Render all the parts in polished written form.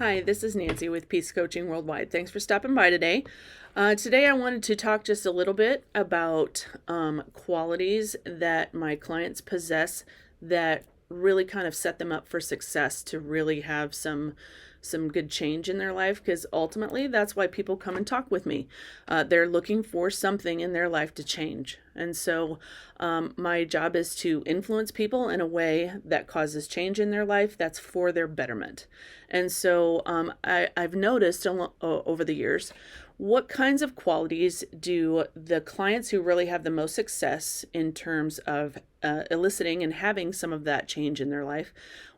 Hi, this is Nancy with Peace Coaching Worldwide. Thanks for stopping by today. Today, I wanted to talk just a little bit about qualities that my clients possess that really kind of set them up for success to really have some good change in their life, because ultimately that's why people come and talk with me. They're looking for something in their life to change. And so my job is to influence people in a way that causes change in their life that's for their betterment. And so I've noticed over the years, what kinds of qualities do the clients who really have the most success in terms of eliciting and having some of that change in their life,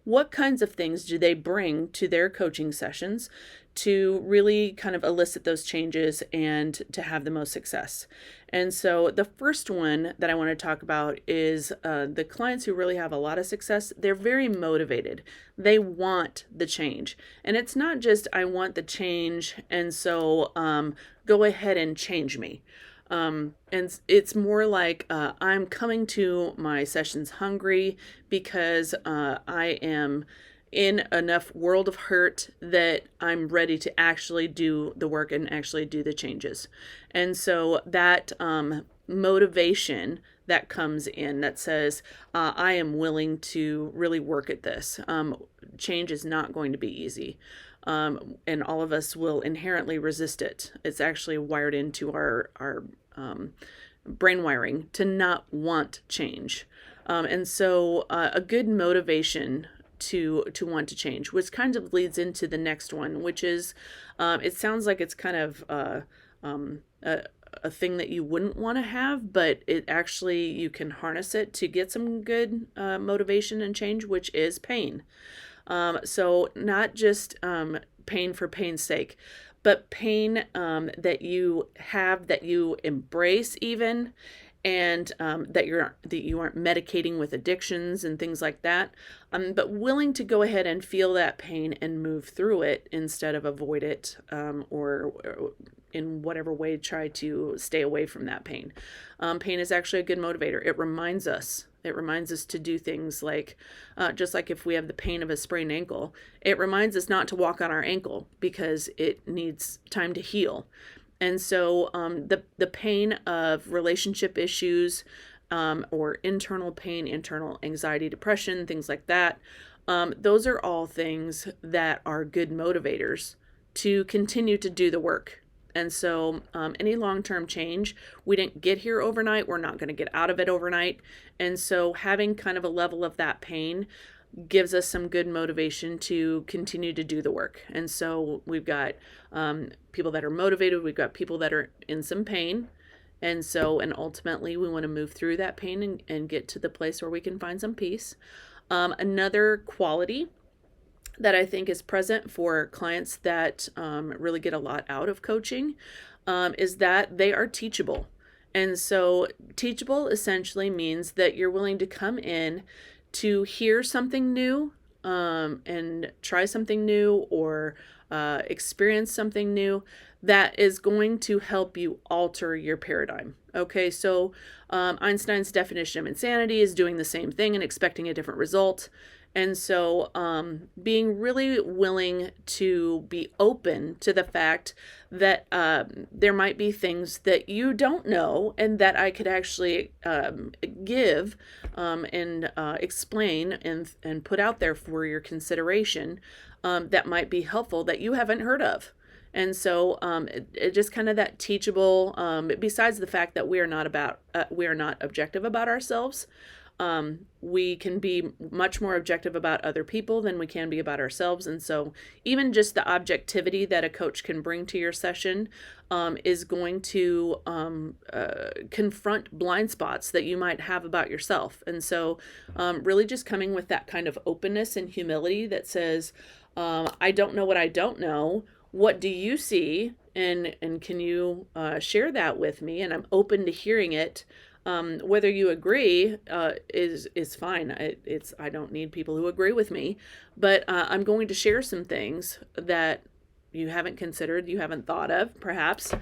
what kinds of things do they bring to their coaching sessions to really kind of elicit those changes and to have the most success? And so the first one that I want to talk about is the clients who really have a lot of success. They're very motivated. They want the change. And it's not just, I want the change, and so go ahead and change me. And it's more like I'm coming to my sessions hungry because I am in enough world of hurt that I'm ready to actually do the work and actually do the changes. And so that motivation that comes in that says, I am willing to really work at this. Change is not going to be easy. And all of us will inherently resist it. It's actually wired into our brain wiring to not want change. And so a good motivation to want to change, which kind of leads into the next one, which is it sounds like it's kind of a thing that you wouldn't want to have, but it actually, you can harness it to get some good motivation and change, which is pain. So not just pain for pain's sake, but pain that you have, that you embrace even, and that you aren't medicating with addictions and things like that, but willing to go ahead and feel that pain and move through it instead of avoid it, or in whatever way try to stay away from that pain. Pain is actually a good motivator. It reminds us. It reminds us to do things like, just like if we have the pain of a sprained ankle, it reminds us not to walk on our ankle because it needs time to heal. And so the pain of relationship issues, or internal pain, internal anxiety, depression, things like that, those are all things that are good motivators to continue to do the work. And so any long-term change, we didn't get here overnight. We're not going to get out of it overnight. And so having kind of a level of that pain gives us some good motivation to continue to do the work. And so we've got people that are motivated. We've got people that are in some pain. And ultimately we want to move through that pain and get to the place where we can find some peace. Another quality that I think is present for clients that really get a lot out of coaching is that they are teachable. And so teachable essentially means that you're willing to come in to hear something new, and try something new, or experience something new that is going to help you alter your paradigm. Okay, so Einstein's definition of insanity is doing the same thing and expecting a different result. And so being really willing to be open to the fact that there might be things that you don't know and that I could actually give and explain and put out there for your consideration that might be helpful that you haven't heard of. And so it just kind of that teachable, besides the fact that we are not objective about ourselves. We can be much more objective about other people than we can be about ourselves. And so even just the objectivity that a coach can bring to your session is going to confront blind spots that you might have about yourself. And so really just coming with that kind of openness and humility that says, I don't know what I don't know. What do you see? And can you share that with me? And I'm open to hearing it. Whether you agree is fine. I don't need people who agree with me, but I'm going to share some things that you haven't considered, you haven't thought of, perhaps.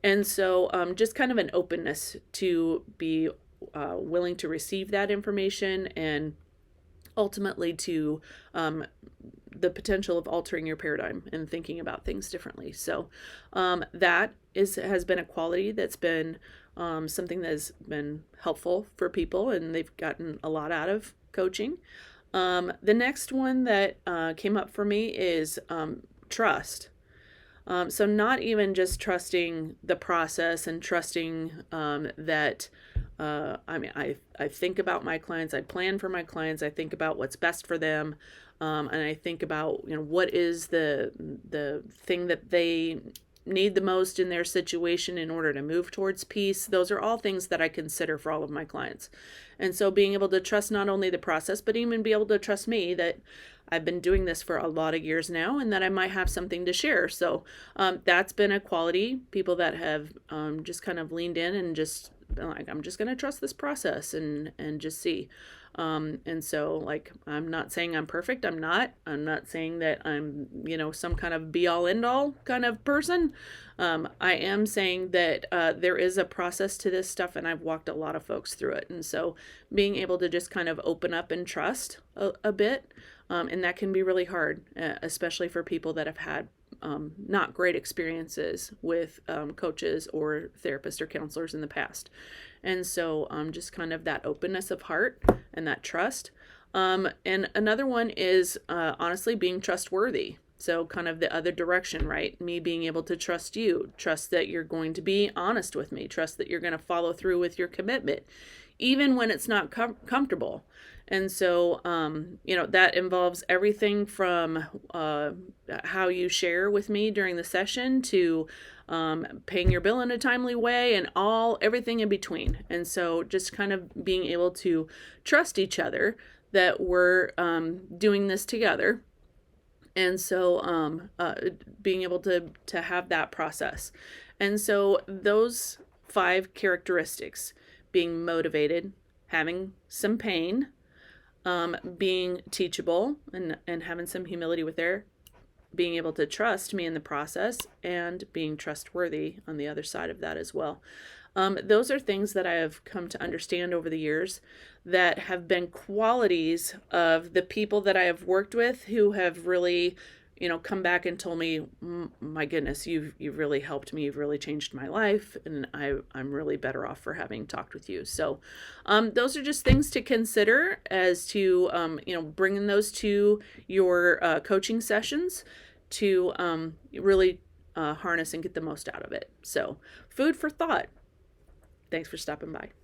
And so just kind of an openness to be willing to receive that information and ultimately to the potential of altering your paradigm and thinking about things differently. So that has been a quality that's been something that has been helpful for people, and they've gotten a lot out of coaching. The next one that came up for me is trust. So not even just trusting the process and trusting that, I think about my clients, I plan for my clients, I think about what's best for them, and I think about, what is the thing that they need the most in their situation in order to move towards peace. Those are all things that I consider for all of my clients. And so being able to trust not only the process, but even be able to trust me that I've been doing this for a lot of years now and that I might have something to share. So that's been a quality. People that have just kind of leaned in and just been like, I'm just going to trust this process and just see. And so, like, I'm not saying I'm perfect. I'm not saying that I'm, some kind of be all end all kind of person. I am saying that there is a process to this stuff, and I've walked a lot of folks through it. And so being able to just kind of open up and trust a bit, and that can be really hard, especially for people that have had not great experiences with coaches or therapists or counselors in the past. And so just kind of that openness of heart and that trust. And another one is honestly being trustworthy. So kind of the other direction, right? Me being able to trust you, trust that you're going to be honest with me, trust that you're going to follow through with your commitment, even when it's not comfortable. And so, that involves everything from how you share with me during the session to paying your bill in a timely way and everything in between. And so just kind of being able to trust each other that we're doing this together. And so being able to have that process. And so those 5 characteristics: being motivated, having some pain, being teachable and having some humility with there, being able to trust me in the process, and being trustworthy on the other side of that as well. Those are things that I have come to understand over the years that have been qualities of the people that I have worked with who have really, come back and told me, my goodness, you've really helped me. You've really changed my life. And I'm really better off for having talked with you. So those are just things to consider as to, bringing those to your coaching sessions to really harness and get the most out of it. So food for thought. Thanks for stopping by.